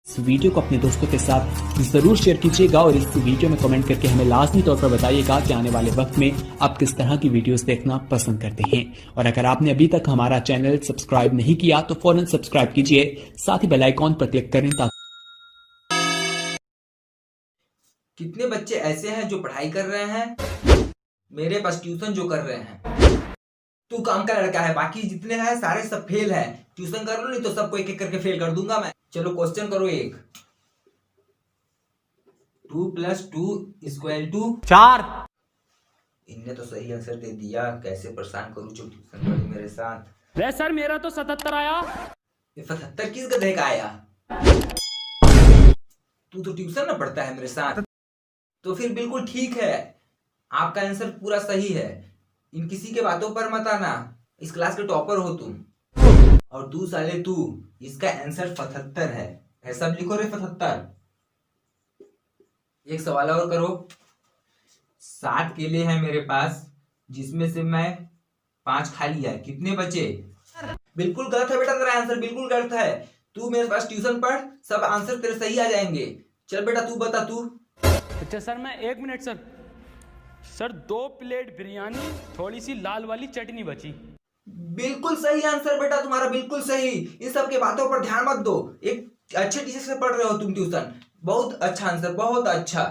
इस वीडियो को अपने दोस्तों के साथ जरूर शेयर कीजिएगा और इस वीडियो में कमेंट करके हमें लाजमी तौर पर बताइएगा कि आने वाले वक्त में आप किस तरह की वीडियोस देखना पसंद करते हैं। और अगर आपने अभी तक हमारा चैनल सब्सक्राइब नहीं किया तो फौरन सब्सक्राइब कीजिए, साथ ही बेल आइकॉन पर क्लिक करें ताकि कितने बच्चे ऐसे हैं जो पढ़ाई कर रहे हैं, मेरे पास ट्यूशन जो कर रहे हैं। तू काम का लड़का है, बाकी जितने हैं सारे सब फेल है। ट्यूशन कर लो, नहीं तो सबको एक एक करके फेल कर दूंगा मैं। चलो क्वेश्चन करो एक। 2 + 2 = 4। इनने तो सही आंसर दे दिया, कैसे परेशान करूं जो ट्यूशन पढ़ी मेरे साथ। वे सर मेरा तो 77 आया। ये 77 किस गधे का आया? तू तो ट्यूशन ना पढ़ता है मेरे साथ, तो फिर बिल्कुल ठीक है, आपका आंसर पूरा सही है। इन किसी के बातों पर मत आना, इस क्लास के टॉपर हो तुम। और तू साले तू, इसका आंसर 77 है। ऐसा लिखो रे 77। एक सवाल और करो। 7 केले हैं मेरे पास, जिसमें से मैं 5 खा लिया, कितने बचे? बिल्कुल गलत है बेटा, तेरा आंसर बिल्कुल गलत है। तू मेरे पास ट्यूशन पढ़, सब आंसर तेरे सही आ जाएंगे। चल बेटा तू बता तू। अच्छा सर, मैं 1 मिनट सर 2 प्लेट बिरयानी, थोड़ी सी लाल वाली चटनी बची। बिल्कुल सही आंसर बेटा तुम्हारा, बिल्कुल सही। इन सब के बातों पर ध्यान मत दो, एक अच्छे टीचर से पढ़ रहे हो तुम ट्यूशन। बहुत अच्छा आंसर, बहुत अच्छा।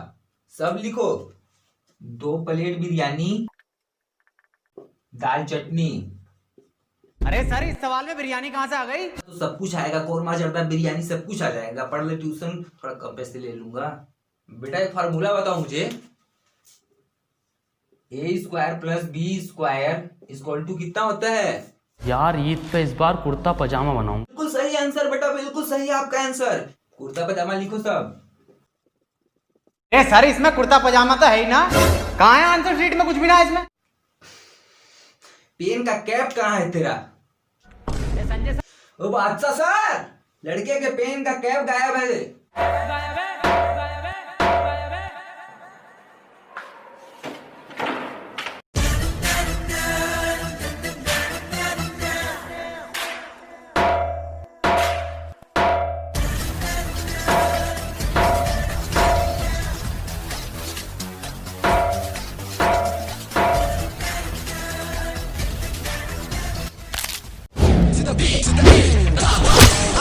सब लिखो। 2 प्लेट बिरयानी, दाल चटनी। अरे सर, इस सवाल में बिरयानी कहां से आ गई? तो सब कुछ आएगा, कौरमा जर्दा बिरयानी सब कुछ आ जाएगा। पढ़ ले ट्यूशन, थोड़ा कम पैसे ले लूंगा। बेटा एक फार्मूला बताओ मुझे। A² + B² = कितना होता है? यार ईद पे इस बार कुर्ता पजामा बनाऊं। बिल्कुल सही आंसर बेटा, बिल्कुल सही आपका आंसर। कुर्ता पजामा लिखो सब। ए सर, इसमें कुर्ता पजामा तो है ही ना, कहाँ है आंसर शीट में? कुछ भी ना है इसमें। पेन का कैप कहाँ है तेरा? संजय सर, ओ बादशाह सर, लड़के के पेन का कैप गायब है।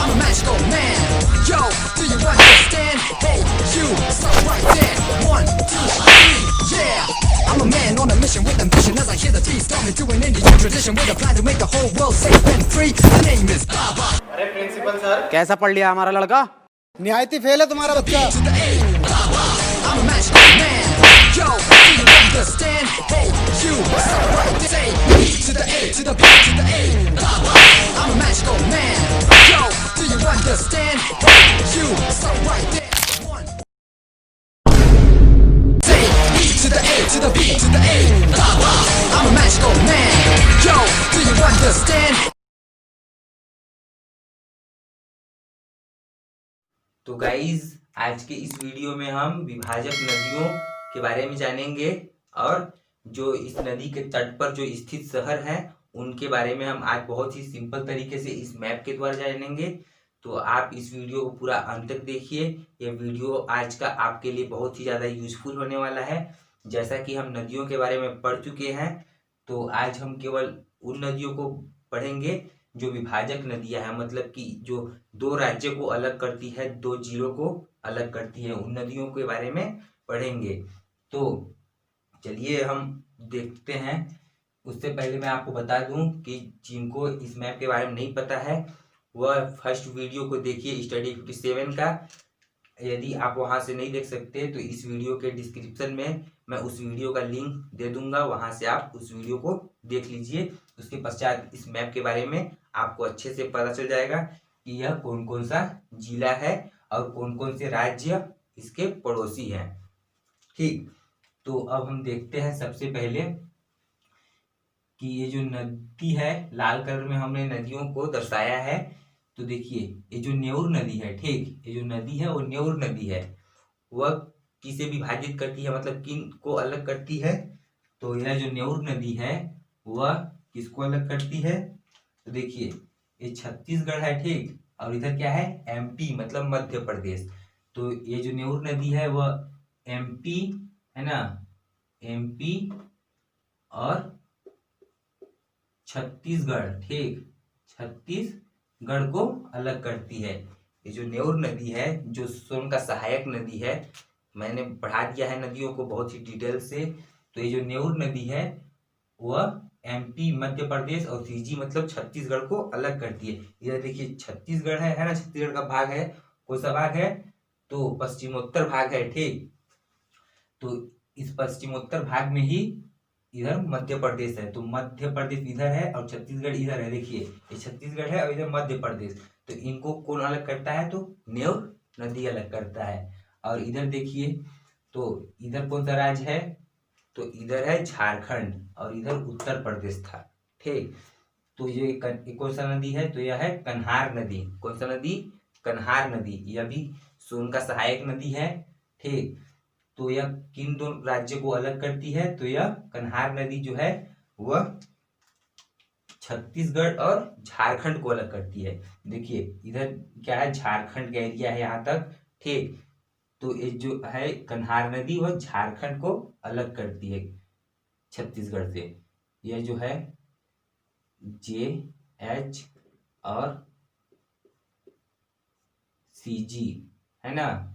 I'm a magical man. Yo, do you understand? Hey, you, stop right there. 1, 2, 3, yeah. I'm a man on a mission with ambition. As I hear the beats, tell me doing Indian tradition with a plan to make the whole world safe and free. The name is Baba. अरे principal sir, कैसा पढ़ लिया हमारा लड़का? निहायती fail है तुम्हारा बच्चा। I'm a magical man. Yo, do you understand? Hey, you, stop right there. Say B to the A to the B to the A. I'm a magical man. Yo, do you understand? Hey, you, stop right there. 1. Say B to the A to the B to the A. I'm a magical man. Yo, do you understand? तो guys, आज के इस video में हम विभाजक नदियों के बारे में जानेंगे और जो इस नदी के तट पर जो स्थित शहर हैं उनके बारे में हम आज बहुत ही सिंपल तरीके से इस मैप के द्वारा जानेंगे। तो आप इस वीडियो को पूरा अंत तक देखिए। यह वीडियो आज का आपके लिए बहुत ही ज़्यादा यूजफुल होने वाला है। जैसा कि हम नदियों के बारे में पढ़ चुके हैं, तो आज हम केवल उन नदियों को पढ़ेंगे जो विभाजक नदियां हैं, मतलब कि जो 2 राज्यों को अलग करती है, 2 जिलों को अलग करती है, उन नदियों के बारे में पढ़ेंगे। तो चलिए हम देखते हैं। उससे पहले मैं आपको बता दूं कि जिनको इस मैप के बारे में नहीं पता है वह फर्स्ट वीडियो को देखिए, स्टडी 57 का। यदि आप वहां से नहीं देख सकते तो इस वीडियो के डिस्क्रिप्शन में मैं उस वीडियो का लिंक दे दूंगा, वहां से आप उस वीडियो को देख लीजिए। उसके पश्चात इस मैप के बारे में आपको अच्छे से पता चल जाएगा कि यह कौन कौन सा जिला है और कौन कौन से राज्य इसके पड़ोसी हैं। ठीक, तो अब हम देखते हैं सबसे पहले कि ये जो नदी है, लाल कलर में हमने नदियों को दर्शाया है। तो देखिए ये जो नेउर नदी है, ठीक, ये जो नदी है वो नेउर नदी है। वह किसे विभाजित करती है, मतलब किन को अलग करती है? तो यह जो नेउर नदी है वह किसको अलग करती है? तो देखिए ये छत्तीसगढ़ है, ठीक, और इधर क्या है एमपी मतलब मध्य प्रदेश। तो ये जो नेउर नदी है वह एमपी है ना, एमपी और छत्तीसगढ़, ठीक, छत्तीसगढ़ को अलग करती है। ये जो नेउर नदी है जो सोन का सहायक नदी है, मैंने पढ़ा दिया है नदियों को बहुत ही डिटेल से। तो ये जो नेउर नदी है वह एमपी मध्य प्रदेश और सीजी मतलब छत्तीसगढ़ को अलग करती है। इधर देखिए छत्तीसगढ़ है ना, छत्तीसगढ़ का भाग है, कौन सा भाग है, तो पश्चिमोत्तर भाग है, ठीक। तो इस पश्चिमोत्तर भाग में ही इधर मध्य प्रदेश है, तो मध्य प्रदेश इधर है और छत्तीसगढ़ इधर है। देखिए ये छत्तीसगढ़ है और इधर मध्य प्रदेश, तो इनको कौन अलग करता है, तो नेउर नदी अलग करता है। और इधर देखिए तो इधर कौन सा राज्य है, तो इधर है झारखंड और इधर उत्तर प्रदेश था, ठीक। तो ये कौन सा नदी है, तो यह है कन्हार नदी। कौन सा नदी, कन्हार नदी, यह भी सोन का सहायक नदी है, ठीक। तो यह किन दो राज्य को अलग करती है, तो यह कन्हार नदी जो है वह छत्तीसगढ़ और झारखंड को अलग करती है। देखिए इधर क्या है, झारखंड का एरिया है यहाँ तक, ठीक। तो ये जो है कन्हार नदी वह झारखंड को अलग करती है छत्तीसगढ़ से। यह जो है जे एच और सीजी है ना,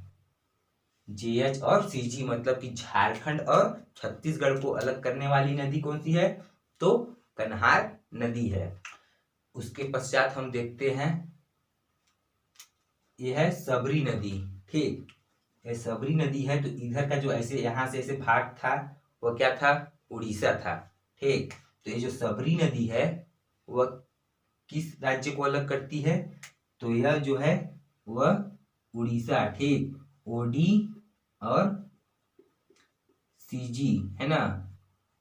जेएच और सीजी मतलब कि झारखंड और छत्तीसगढ़ को अलग करने वाली नदी कौन सी है, तो कन्हार नदी है। उसके पश्चात हम देखते हैं यह है सबरी नदी, ठीक। यह सबरी नदी है, तो इधर का जो ऐसे यहाँ से ऐसे भाग था वह क्या था, उड़ीसा था, ठीक। तो ये जो सबरी नदी है वह किस राज्य को अलग करती है, तो यह जो है वह उड़ीसा, ठीक, ओडी और सीजी है ना,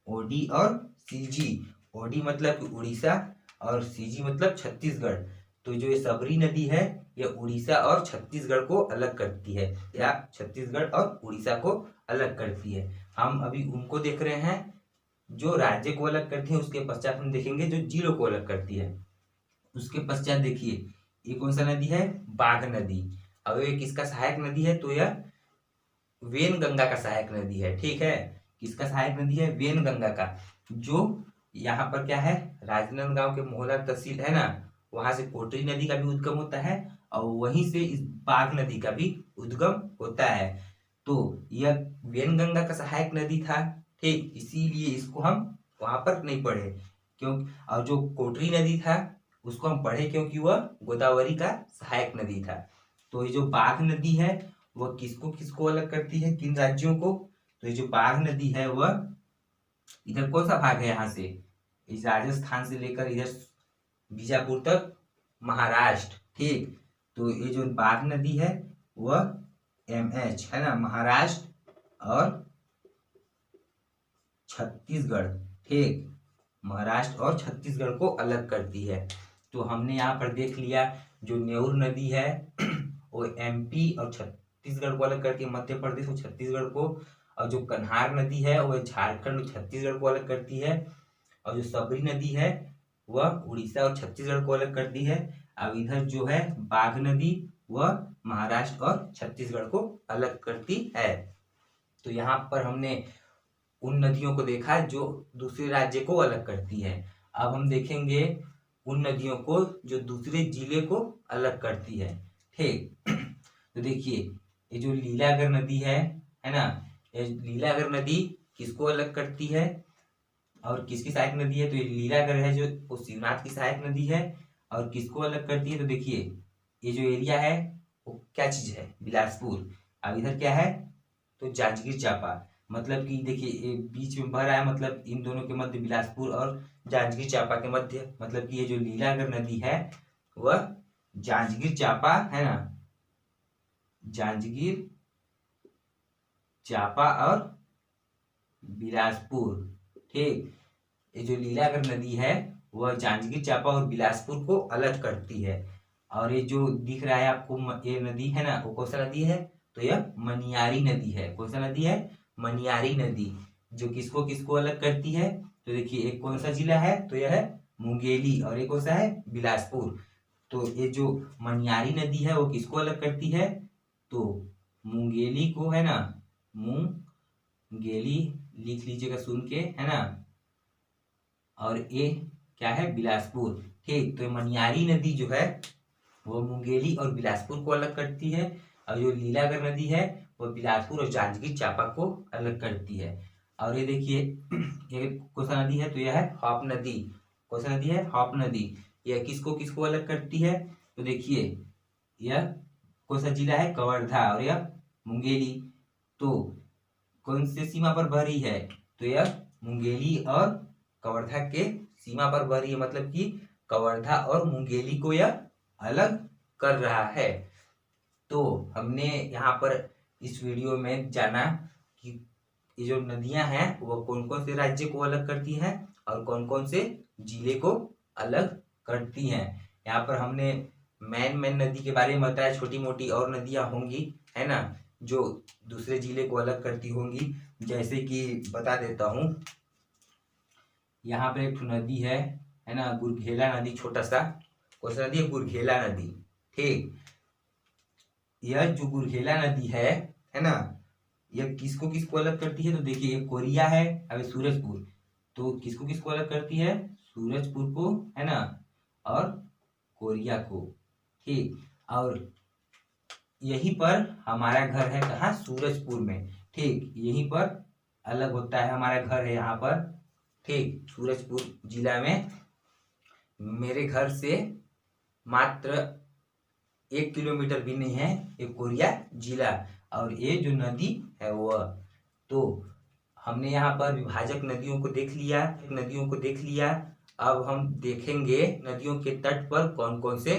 ओडी और सीजी। ओडी मतलब उड़ीसा और सीजी मतलब छत्तीसगढ़। तो जो ये सबरी नदी है यह उड़ीसा और छत्तीसगढ़ को अलग करती है, या छत्तीसगढ़ और उड़ीसा को अलग करती है। हम अभी उनको देख रहे हैं जो राज्य को अलग करती है, उसके पश्चात हम देखेंगे जो जिलों को अलग करती है। उसके पश्चात देखिए ये कौन सा नदी है, बाघ नदी। अब ये किसका सहायक नदी है, तो यह वेनगंगा का सहायक नदी है, ठीक है। किसका सहायक नदी है, वेनगंगा का। जो यहाँ पर क्या है, राजनांदगांव के मोहला तहसील है ना, वहां से कोटरी नदी का भी उद्गम होता है और वहीं से इस बाघ नदी का भी उद्गम होता है। तो यह वेनगंगा का सहायक नदी था, ठीक, इसीलिए इसको हम वहां पर नहीं पढ़े क्यों। और जो कोटरी नदी था उसको हम पढ़े क्योंकि वह गोदावरी का सहायक नदी था। तो ये जो बाघ नदी है वह किसको किसको अलग करती है, किन राज्यों को, तो ये जो बाघ नदी है वह इधर कौन सा भाग है, यहाँ से इस राजस्थान से लेकर इधर बीजापुर तक महाराष्ट्र, ठीक। तो ये जो बाघ नदी है वह एमएच है ना, महाराष्ट्र और छत्तीसगढ़, ठीक, महाराष्ट्र और छत्तीसगढ़ को अलग करती है। तो हमने यहाँ पर देख लिया जो नेउर नदी है वो एमपी और छत्तीसगढ़ को अलग करती है, मध्य प्रदेश और छत्तीसगढ़ को। और जो कन्हार नदी है वह झारखंड और छत्तीसगढ़ को अलग करती है। और जो सबरी नदी है वह उड़ीसा और छत्तीसगढ़ को अलग करती है। अब इधर जो है बाघ नदी वह महाराष्ट्र और छत्तीसगढ़ को अलग करती है। तो यहाँ पर हमने उन नदियों को देखा जो दूसरे राज्य को अलग करती है। अब हम देखेंगे उन नदियों को जो दूसरे जिले को अलग करती है, ठीक। तो देखिए ये जो लीलागर नदी है ना, ये लीलागर नदी किसको अलग करती है और किसकी सहायक नदी है, तो ये लीलागर है जो वो शिवनाथ की सहायक नदी है। और किसको अलग करती है, तो देखिए ये जो एरिया है वो क्या चीज है, बिलासपुर। अब इधर क्या है, तो जांजगीर चांपा, मतलब कि देखिए ये बीच में बह रहा है, मतलब इन दोनों के मध्य बिलासपुर और जांजगीर चांपा के मध्य, मतलब कि ये जो लीलागर नदी है वह जांजगीर चांपा है ना, जांजगीर चांपा और बिलासपुर, ठीक। ये जो लीलागर नदी है वह जांजगीर चांपा और बिलासपुर को अलग करती है। और ये जो दिख रहा है आपको ये नदी है ना, वो कौन सा नदी है, तो यह मनियारी नदी है। कौन सा नदी है, मनियारी नदी, जो किसको किसको अलग करती है, तो देखिए एक कौन सा जिला है, तो यह है मुंगेली और एक कौन सा है, बिलासपुर। तो ये जो मनियारी नदी है वो किसको अलग करती है? तो मुंगेली को, है ना, मुंगेली लिख लीजिएगा सुन के, है ना। और ये क्या है? बिलासपुर। ठीक, तो मनियारी नदी जो है वो मुंगेली और बिलासपुर को अलग करती है, और जो लीलागर नदी है वो बिलासपुर और जांजगीर चांपा को अलग करती है। और ये देखिए ये कौन सा नदी है? तो यह है हॉप नदी। कौन सा नदी है? हॉप नदी। यह किसको किसको अलग करती है? तो देखिए यह कौन सा जिला है? कवर्धा। और यह मुंगेली। तो कौन से सीमा पर बह रही है? तो यह मुंगेली और कवर्धा के सीमा पर बह रही है, मतलब कि कवर्धा और मुंगेली को यह अलग कर रहा है। तो हमने यहाँ पर इस वीडियो में जाना कि ये जो नदियां हैं वो कौन कौन से राज्य को अलग करती हैं और कौन कौन से जिले को अलग करती हैं। यहाँ पर हमने मेन नदी के बारे में बताया, छोटी मोटी और नदियां होंगी, है ना, जो दूसरे जिले को अलग करती होंगी। जैसे कि बता देता हूँ, यहाँ पर एक नदी है ना, गुरघेला नदी, छोटा सा। कौन सा नदी है? गुरघेला नदी। ठीक, यह जो गुरघेला नदी है ना, यह किसको किसको अलग करती है? तो देखिए कोरिया है, अभी सूरजपुर। तो किसको किसको अलग करती है? सूरजपुर को, है ना, और कोरिया को। ठीक, और यहीं पर हमारा घर है, कहाँ? सूरजपुर में। ठीक, यहीं पर अलग होता है, हमारा घर है यहाँ पर। ठीक, सूरजपुर जिला में मेरे घर से मात्र 1 किलोमीटर भी नहीं है ये कोरिया जिला, और ये जो नदी है वह। तो हमने यहाँ पर विभाजक नदियों को देख लिया। अब हम देखेंगे नदियों के तट पर कौन कौन से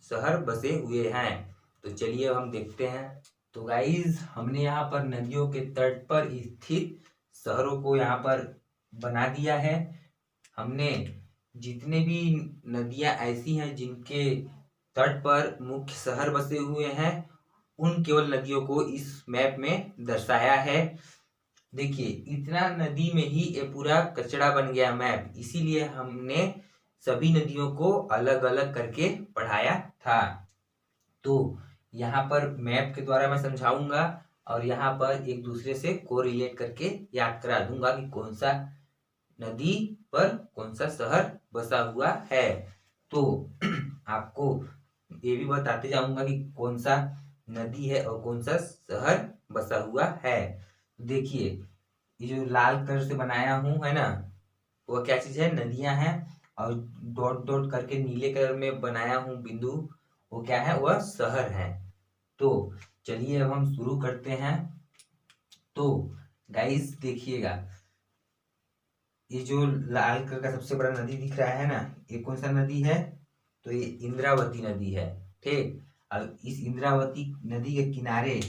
शहर बसे हुए हैं। तो चलिए हम देखते हैं। तो गाइज हमने यहाँ पर नदियों के तट पर स्थित शहरों को यहाँ पर बना दिया है। हमने जितने भी नदियां ऐसी हैं जिनके तट पर मुख्य शहर बसे हुए हैं, उन केवल नदियों को इस मैप में दर्शाया है। देखिए इतना नदी में ही ये पूरा कचरा बन गया मैप, इसीलिए हमने सभी नदियों को अलग अलग करके पढ़ाया था। तो यहाँ पर मैप के द्वारा मैं समझाऊंगा और यहाँ पर एक दूसरे से कोरिलेट करके याद करा दूंगा कि कौन सा नदी पर कौन सा शहर बसा हुआ है। तो आपको ये भी बताते जाऊंगा कि कौन सा नदी है और कौन सा शहर बसा हुआ है। देखिए ये जो लाल कलर से बनाया हूँ, है ना, वह क्या चीज है? नदियां हैं। और डॉट डॉट करके नीले कलर में बनाया हूँ बिंदु, वो क्या है? वह शहर है। तो चलिए अब हम शुरू करते हैं। तो गाइस देखिएगा, ये जो लाल कलर का सबसे बड़ा नदी दिख रहा है ना, ये कौन सा नदी है? तो ये इंद्रावती नदी है। ठीक, और इस इंद्रावती नदी के किनारे,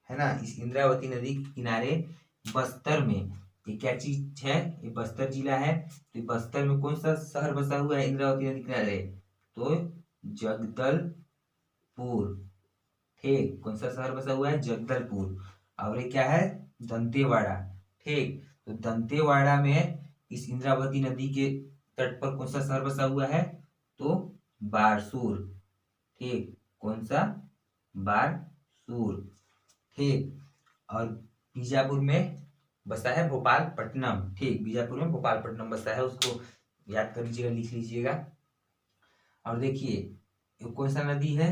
है ना, इस इंद्रावती नदी के किनारे बस्तर में ये क्या चीज है? ये बस्तर जिला है। तो बस्तर में कौन सा शहर बसा हुआ है इंद्रावती नदी के किनारे? तो जगदलपुर। ठीक, कौन सा शहर बसा हुआ है? जगदलपुर। और ये क्या है? दंतेवाड़ा। ठीक, तो दंतेवाड़ा में इस इंद्रावती नदी के तट पर कौन सा शहर बसा हुआ है? तो बारसूर। ठीक, कौन सा? बारसूर। ठीक, और बीजापुर में बसा है भोपालपट्टनम। ठीक, बीजापुर में भोपालपट्टनम बसा है, उसको याद कर लीजिएगा, लिख लीजिएगा। और देखिए ये कौन सा नदी है?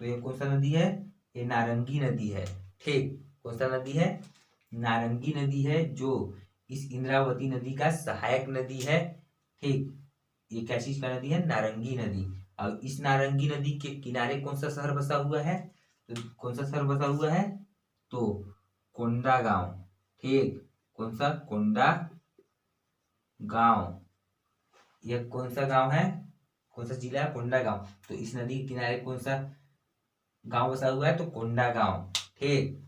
तो ये कौन सा नदी है? ये नारंगी नदी है। ठीक, कौन सा नदी है? नारंगी नदी है, जो इस इंद्रावती नदी का सहायक नदी है। ठीक, ये क्या चीज का नदी है? नारंगी नदी। और इस नारंगी नदी के किनारे कौन सा शहर बसा हुआ है? तो कौन सा शहर बसा हुआ है? तो कोंडागांव। ठीक, कौन सा? कोंडागांव। यह कौन सा गांव है? कौन सा जिला है? कोंडागांव। तो इस नदी के किनारे कौन सा गांव बसा हुआ है? तो कोंडागांव। ठीक,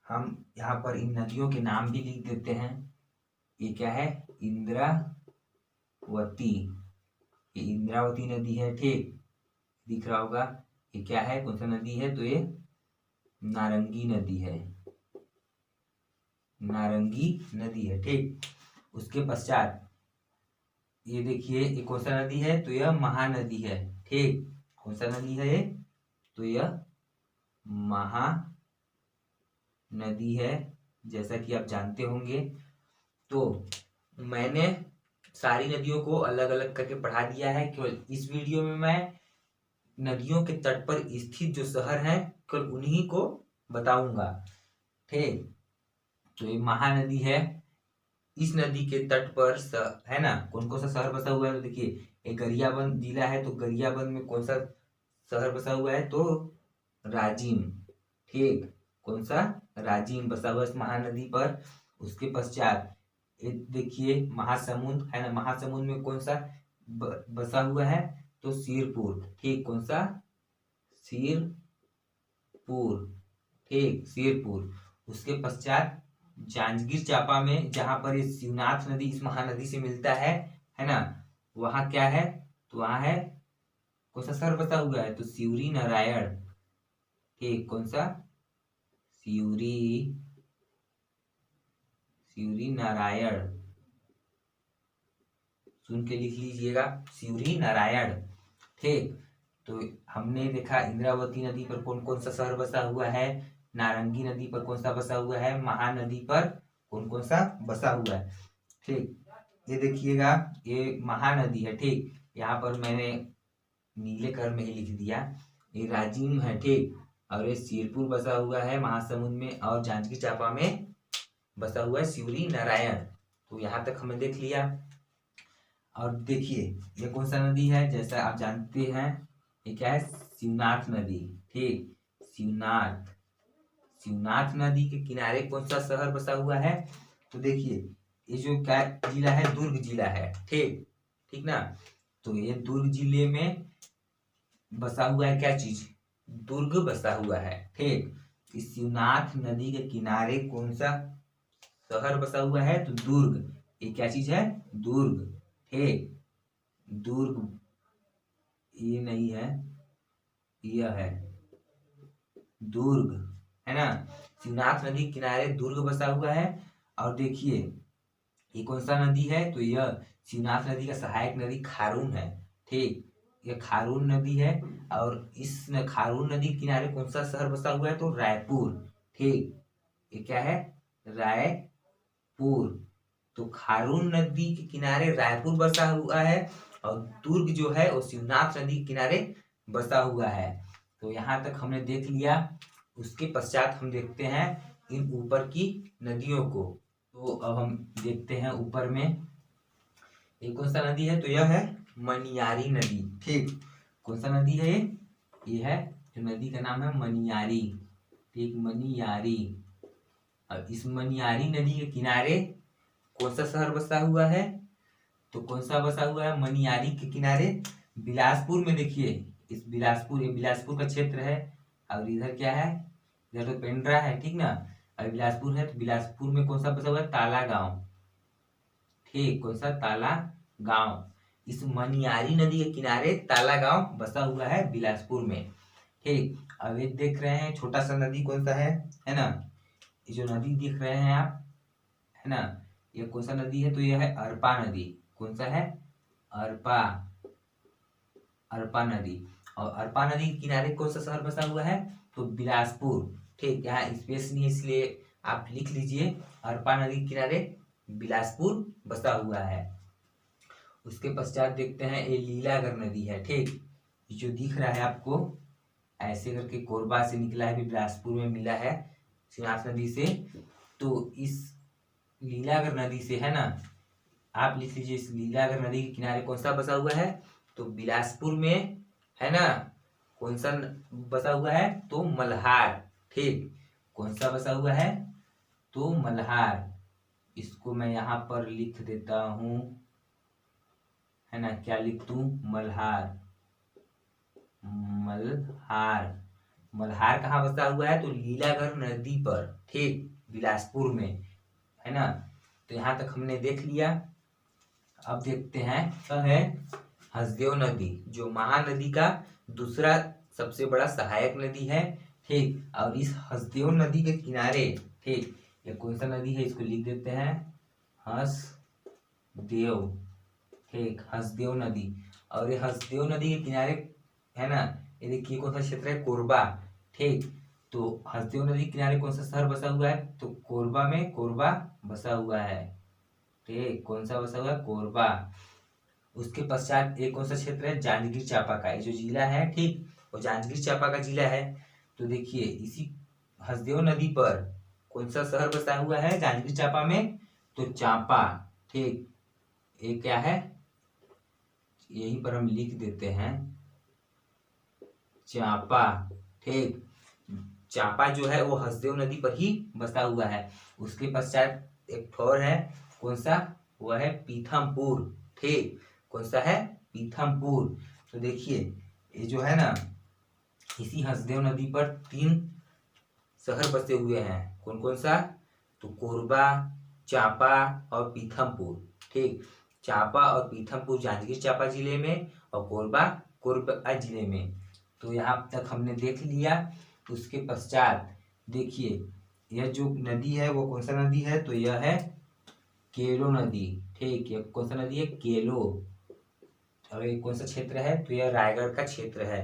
हम यहाँ पर इन नदियों के नाम भी लिख देते हैं। ये क्या है? इंद्रावती। ये इंद्रावती नदी है। ठीक, दिख रहा होगा। ये क्या है? कौन सा नदी है? तो ये नारंगी नदी है। नारंगी नदी है। ठीक, उसके पश्चात ये देखिए ये कौन सा नदी है? तो यह महानदी है। ठीक, कौन सा नदी है ये? तो यह महानदी है, जैसा कि आप जानते होंगे। तो मैंने सारी नदियों को अलग अलग करके पढ़ा दिया है। केवल इस वीडियो में मैं नदियों के तट पर स्थित जो शहर हैं केवल उन्हीं को बताऊंगा। ठीक, तो ये महानदी है। इस नदी के तट पर है ना कौन कौन सा शहर बसा हुआ है? तो देखिए, एक गरियाबंद जिला है, तो गरियाबंद में कौन सा शहर बसा हुआ है? तो राजिम। ठीक, कौन सा? राजिम बसा हुआ है इस महानदी पर। उसके पश्चात देखिए महासमुंद है ना, महासमुंद में कौन सा बसा हुआ है? तो सिरपुर। ठीक, कौन सा? सिरपुर। ठीक, सिरपुर। उसके पश्चात जांजगीर चांपा में, जहां पर ये शिवनाथ नदी इस महानदी से मिलता है ना, वहां क्या है? तो वहां है कौन सा शहर बसा हुआ है? तो सिवरी नारायण। ठीक, कौन सा? सिवरी नारायण। सुन के लिख लीजिएगा, सिवरी नारायण। ठीक, तो हमने देखा इंद्रावती नदी पर कौन कौन सा शहर बसा हुआ है, नारंगी नदी पर कौन सा बसा हुआ है, महानदी पर कौन कौन सा बसा हुआ है। ठीक, ये देखिएगा, ये महानदी है। ठीक, यहाँ पर मैंने नीले कलर में ही लिख दिया, ये राजिम है। ठीक, और ये सिरपुर बसा हुआ है महासमुंद में, और जांजगीर चांपा में बसा हुआ है सिवरी नारायण। तो यहाँ तक हमने देख लिया। और देखिए, ये कौन सा नदी है? जैसा आप जानते हैं, ये क्या है? शिवनाथ नदी। ठीक, शिवनाथ नदी के किनारे कौन सा शहर बसा हुआ है? तो देखिए, ये जो क्या जिला है? दुर्ग जिला है। ठीक ना। तो ये दुर्ग जिले में बसा हुआ है क्या चीज? दुर्ग बसा हुआ है। ठीक, इस शिवनाथ नदी के किनारे कौन सा शहर बसा हुआ है? तो दुर्ग। ये क्या चीज है? दुर्ग। ठीक, दुर्ग ये नहीं है, यह है दुर्ग, है ना। शिवनाथ नदी के किनारे दुर्ग बसा हुआ है। और देखिए, ये कौन सा नदी है? तो यह शिवनाथ नदी का सहायक नदी खारून है। ठीक, यह खारून नदी है। और इस खारून नदी के किनारे कौन सा शहर बसा हुआ है? तो रायपुर। ठीक, ये क्या है? रायपुर। तो खारून नदी के किनारे रायपुर बसा हुआ है, और दुर्ग जो है वो शिवनाथ नदी के किनारे बसा हुआ है। तो यहाँ तक हमने देख लिया। उसके पश्चात हम देखते हैं इन ऊपर की नदियों को। तो अब हम देखते हैं ऊपर में, ये कौन सा नदी है? तो यह है मनियारी नदी। ठीक, कौन सा नदी है ये? ये है, जो नदी का नाम है मनियारी। ठीक, मनियारी। और इस मनियारी नदी के किनारे कौन सा शहर बसा हुआ है? तो कौन सा बसा हुआ है मनियारी के किनारे? बिलासपुर में। देखिए, इस बिलासपुर, ये बिलासपुर का क्षेत्र है। और इधर क्या है? इधर तो पेंड्रा है। ठीक ना। और बिलासपुर है, तो बिलासपुर में कौन सा बसा हुआ है? ताला गांव। ठीक, कौन सा? ताला गांव। इस मनियारी नदी के किनारे ताला गांव बसा हुआ है बिलासपुर में। ठीक, अब ये देख रहे हैं छोटा सा नदी कौन सा है ना। ये जो नदी देख रहे हैं आप, है ना, ये कौन सा नदी है? तो यह है अरपा नदी। कौन सा है? अरपा नदी। और अरपा नदी के किनारे कौन सा शहर बसा हुआ है? तो बिलासपुर। ठीक, यहाँ स्पेस नहीं है इसलिए आप लिख लीजिए, अरपा नदी के किनारे बिलासपुर बसा हुआ है। उसके पश्चात देखते हैं, ये लीलागर नदी है। ठीक, जो दिख रहा है आपको ऐसे करके, कोरबा से निकला है, बिलासपुर में मिला है शिवनाथ नदी से। तो इस लीलागर नदी से, है ना, आप लिख लीजिए, इस लीलागर नदी के किनारे कौन सा बसा हुआ है? तो बिलासपुर में, है ना। कौन सा बसा हुआ है? तो मल्हार। ठीक, कौन सा बसा हुआ है? तो मल्हार। इसको मैं यहाँ पर लिख देता हूँ, है ना। क्या लिख दूं? मल्हार। मल्हार कहाँ बसा हुआ है? तो लीलागर नदी पर। ठीक, बिलासपुर में, है ना। तो यहाँ तक हमने देख लिया। अब देखते हैं, यह है हसदेव नदी, जो महानदी का दूसरा सबसे बड़ा सहायक नदी है। ठीक, और इस हसदेव नदी के किनारे, ठीक, ये कौन सा नदी है? इसको लिख देते हैं, हसदेव। ठीक, हसदेव नदी। और ये हसदेव नदी के किनारे है ना। ये देखिए कौन सा क्षेत्र है, कोरबा। ठीक, तो हसदेव नदी के किनारे कौन सा शहर बसा हुआ है, तो कोरबा में कोरबा बसा हुआ है। ठीक, कौन सा बसा हुआ है, कोरबा। उसके पश्चात एक कौन सा क्षेत्र है, जांजगीर चांपा का। ये जो जिला है, ठीक, वो जांजगीर चांपा का जिला है। तो देखिए इसी हसदेव नदी पर कौन सा शहर बसा हुआ है, जांजगीर चांपा में, तो चांपा। ठीक, ये क्या है, यहीं पर हम लिख देते हैं चांपा। ठीक, चांपा जो है वो हसदेव नदी पर ही बसा हुआ है। उसके पश्चात एक और है, कौन सा, वह है पीथमपुर। ठीक, कौन सा है, पीथमपुर। तो देखिए ये जो है ना, इसी हसदेव नदी पर 3 शहर बसे हुए हैं। कौन कौन सा, तो कोरबा, चांपा और पीथमपुर। ठीक, चांपा और पीथमपुर जांजगीर चांपा जिले में और कोरबा कोरबा जिले में। तो यहाँ तक हमने देख लिया। उसके पश्चात देखिए यह जो नदी है वो कौन सा नदी है, तो यह है केलो नदी। ठीक, ये कौन सा नदी है, केलो। और ये कौन सा क्षेत्र है, तो यह रायगढ़ का क्षेत्र है।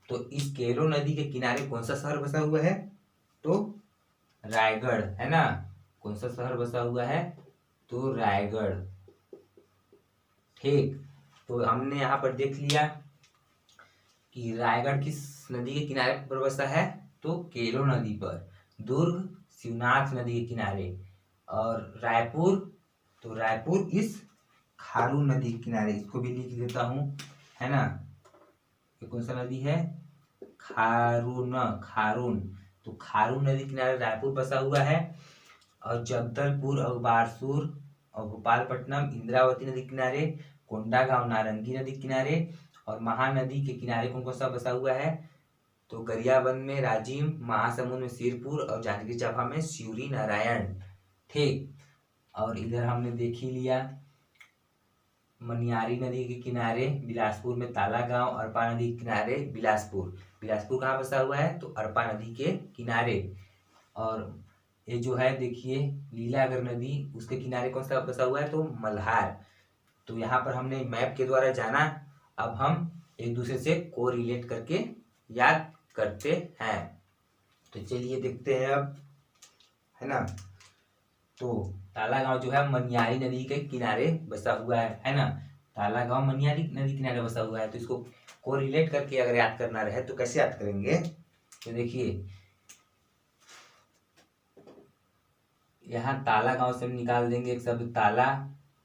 तो इस केलो नदी के किनारे कौन सा शहर बसा हुआ है, तो रायगढ़, है ना। कौन सा शहर बसा हुआ है, तो रायगढ़। ठीक, तो हमने यहाँ पर देख लिया कि रायगढ़ किस नदी के किनारे पर बसा है, तो केलो नदी पर। दुर्ग शिवनाथ नदी के किनारे। और रायपुर, तो रायपुर इस खारून नदी के किनारे। इसको भी लिख देता हूँ, है ना। ये कौन सा नदी है, खारून, खारून। तो खारून नदी के किनारे रायपुर बसा हुआ है। और जगदलपुर और बारसूर और भोपालपट्टनम इंद्रावती नदी के किनारे, कोंडागांव नारंगी नदी के किनारे और महानदी के किनारे कौन कौन सा बसा हुआ है, तो गरियाबंद में राजिम, महासमुंद में सिरपुर और जांजगीर चांपा में शिवरी नारायण। ठीक, और इधर हमने देख ही लिया मनियारी नदी के किनारे बिलासपुर में ताला गांव, अरपा नदी के किनारे बिलासपुर। बिलासपुर कहाँ बसा हुआ है, तो अरपा नदी के किनारे। और ये जो है देखिए लीलागर नदी, उसके किनारे कौन सा बसा हुआ है, तो मल्हार। तो यहाँ पर हमने मैप के द्वारा जाना। अब हम एक दूसरे से को रिलेट करके याद करते हैं। तो चलिए देखते हैं अब, है ना। तो ताला गांव जो है मनियारी नदी के किनारे बसा हुआ है ना। ताला गांव मनियारी नदी के किनारे बसा हुआ है। तो इसको को रिलेट करके अगर याद करना रहे तो कैसे याद करेंगे, तो देखिए यहाँ ताला गांव से निकाल देंगे एक शब्द ताला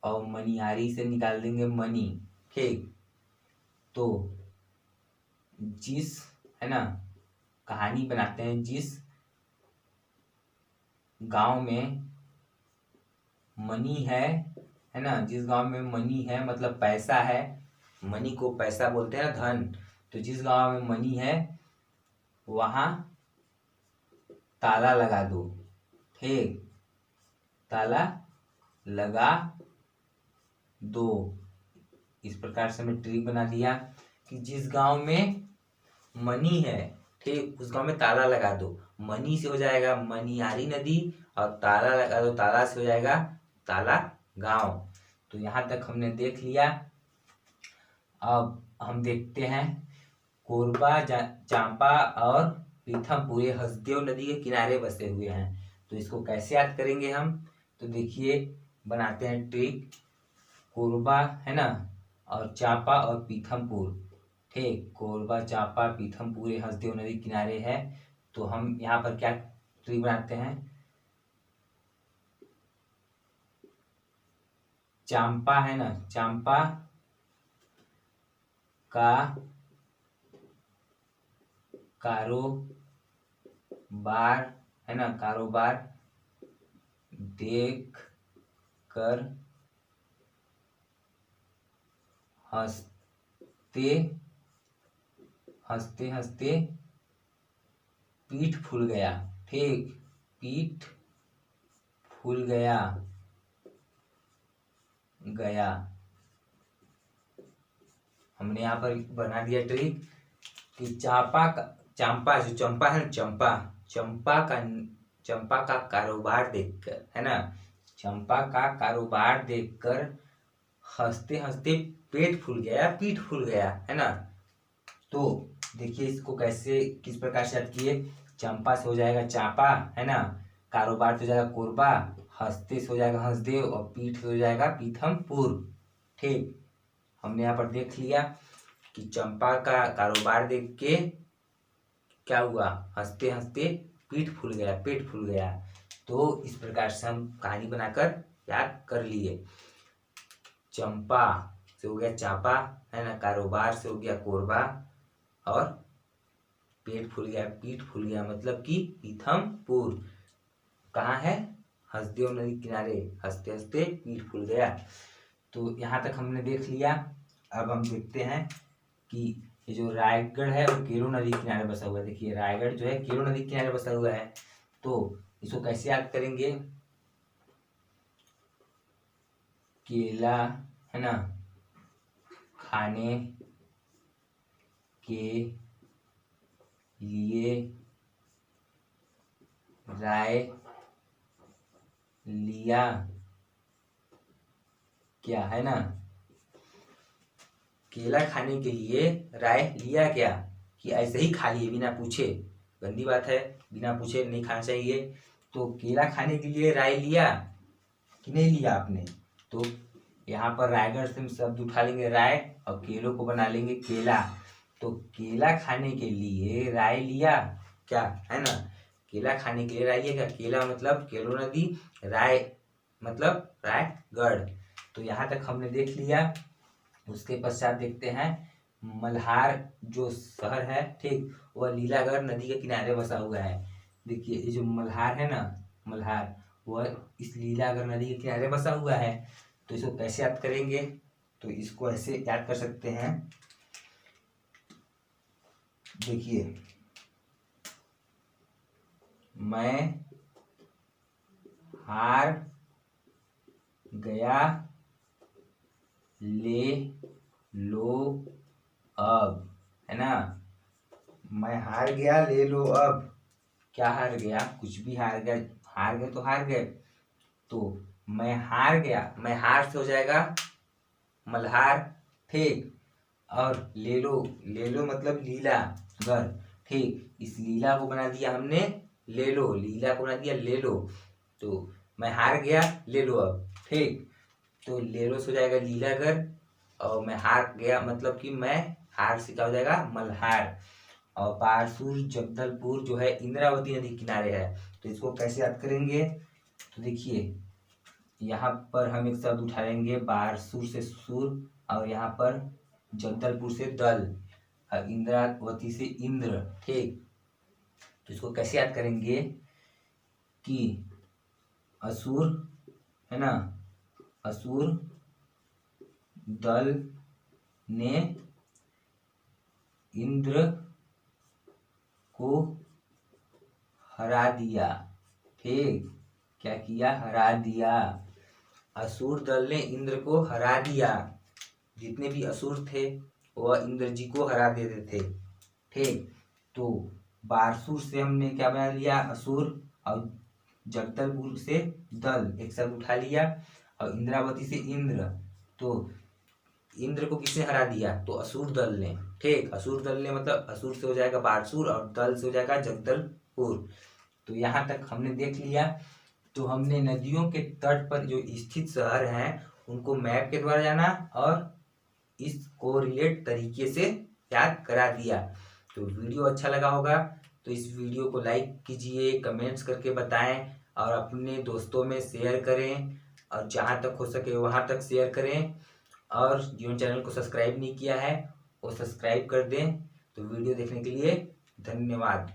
और मनियारी से निकाल देंगे मनी। ठीक, तो जिस, है ना, कहानी बनाते हैं, जिस गांव में मनी है ना, जिस गांव में मनी है मतलब पैसा है, मनी को पैसा बोलते हैं ना, धन। तो जिस गांव में मनी है वहां ताला लगा दो। ठीक, ताला लगा दो। इस प्रकार से मैं ट्रिक बना दिया कि जिस गांव में मनी है, ठीक, उस गांव में ताला लगा दो। मनी से हो जाएगा मनियारी नदी और ताला लगा दो, ताला से हो जाएगा ताला गांव। तो यहाँ तक हमने देख लिया। अब हम देखते हैं कोरबा, चांपा और पीथमपुर ये हसदेव नदी के किनारे बसे हुए हैं। तो इसको कैसे याद करेंगे हम, तो देखिए बनाते हैं ट्रिक। कोरबा, है ना, और चांपा और पीथमपुर। ठीक, कोरबा, चांपा, पीथमपुर ये हसदेव नदी किनारे है। तो हम यहाँ पर क्या ट्री बनाते हैं, चांपा, है ना, चांपा का कारोबार, है ना, कारोबार देख कर हंसते हंसते हंसते पीठ फूल गया। ठीक, पीठ फूल गया गया। हमने यहाँ पर बना दिया ट्रिक कि चंपा जो चंपा है ना, चंपा का कारोबार देखकर, है ना, चंपा का कारोबार देखकर हंसते हंसते पेट फूल गया, पीठ फूल गया, है ना। तो देखिए इसको कैसे किस प्रकार से याद किए। चंपा से हो जाएगा चापा, है ना। कारोबार से हो जाएगा कोरबा, हंसते से हो जाएगा हंसदेव, और पीठ से हो जाएगा पीथमपुर। ठीक, हमने यहाँ पर देख लिया कि चंपा का कारोबार देख के क्या हुआ, हंसते हंसते पीठ फूल गया, पेट फूल गया। तो इस प्रकार से हम कहानी बनाकर याद कर लिए। चंपा से हो गया चापा, है ना। कारोबार से हो गया कोरबा, और पेट फूल गया, पीठ फूल गया, मतलब कि पीथमपुर कहाँ है, हंसदेव नदी किनारे, हंसते हंसते पीठ फूल गया। तो यहाँ तक हमने देख लिया। अब हम देखते हैं कि ये जो रायगढ़ है वो केलो नदी किनारे बसा हुआ है। देखिए रायगढ़ जो है केलो नदी किनारे बसा हुआ है। तो इसको कैसे याद करेंगे, केला, है ना, खाने के लिए राय लिया क्या, है ना। केला खाने के लिए राय लिया क्या, कि ऐसे ही खा लिए बिना पूछे। गंदी बात है, बिना पूछे नहीं खाना चाहिए। तो केला खाने के लिए राय लिया कि नहीं लिया आपने। तो यहाँ पर रायगढ़ से हम शब्द उठा लेंगे राय, और केलों को बना लेंगे केला। तो केला खाने के लिए राय लिया क्या, है ना। केला खाने के लिए राय लिया क्या, केला मतलब केलो नदी, राय मतलब रायगढ़। तो यहाँ तक हमने देख लिया। उसके पश्चात देखते हैं मल्हार जो शहर है, ठीक, वह लीलागढ़ नदी के किनारे बसा हुआ है। देखिए ये जो मल्हार है ना, मल्हार, वह इस लीलागढ़ नदी के किनारे बसा हुआ है। तो इसको कैसे याद करेंगे, तो इसको ऐसे याद कर सकते हैं। देखिए मैं हार गया, ले लो अब, है ना। मैं हार गया, ले लो अब। क्या हार गया, कुछ भी हार गया, हार गए तो हार गए। तो मैं हार गया, मैं हार से हो जाएगा मल्हार, ठीक, और ले लो, ले लो मतलब लीला गढ़, ठीक। इस लीला को बना दिया हमने ले लो, लीला को बना दिया ले लो। तो मैं हार गया, ले लो अब, ठीक। तो ले लो से हो जाएगा लीलागढ़, और मैं हार गया मतलब कि मैं हार से क्या हो जाएगा मल्हार। और बारसूर जगदलपुर जो है इंद्रावती नदी किनारे है। तो इसको कैसे याद करेंगे, तो देखिए यहाँ पर हम एक शब्द उठा लेंगे बारसूर से सूर, और यहाँ पर जगदलपुर से दल, और इंद्रावती से इंद्र, ठीक। तो इसको कैसे याद करेंगे कि असुर, है ना, असुर दल ने इंद्र को हरा दिया, ठीक। क्या किया, हरा दिया। असुर दल ने इंद्र को हरा दिया। जितने भी असुर थे वह इंद्र जी को हरा देते थे, ठीक। तो बारसूर से हमने क्या बना लिया, असुर, और जगदलपुर से दल एक शब्द उठा लिया, और इंद्रावती से इंद्र। तो इंद्र को किसने हरा दिया, तो असुर दल ने, ठीक। असुर दल ने मतलब असुर से हो जाएगा बारसूर, और दल से हो जाएगा जगदलपुर। तो यहाँ तक हमने देख लिया। तो हमने नदियों के तट पर जो स्थित शहर हैं उनको मैप के द्वारा जाना, और इसको रिलेट तरीके से याद करा दिया। तो वीडियो अच्छा लगा होगा तो इस वीडियो को लाइक कीजिए, कमेंट्स करके बताएं, और अपने दोस्तों में शेयर करें, और जहां तक हो सके वहां तक शेयर करें। और जिन चैनल को सब्सक्राइब नहीं किया है वो सब्सक्राइब कर दें। तो वीडियो देखने के लिए धन्यवाद।